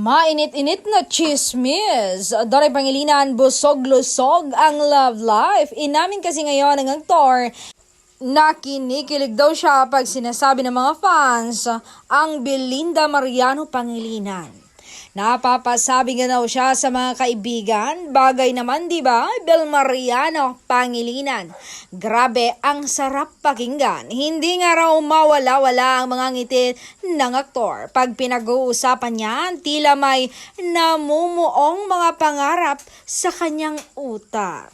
Mainit-init na chismis. Doray Pangilinan, busog-lusog ang love life. Inamin kasi ngayon ng aktor na kinikilig daw siya pag sinasabi ng mga fans ang Belinda Mariano Pangilinan. Napapasabi nga daw siya sa mga kaibigan, bagay naman diba, Bel Mariano Pangilinan. Grabe, ang sarap pakinggan. Hindi nga raw mawala-wala ang mga ngiti ng aktor. Pag pinag-uusapan niya, tila may namumuong mga pangarap sa kanyang utak.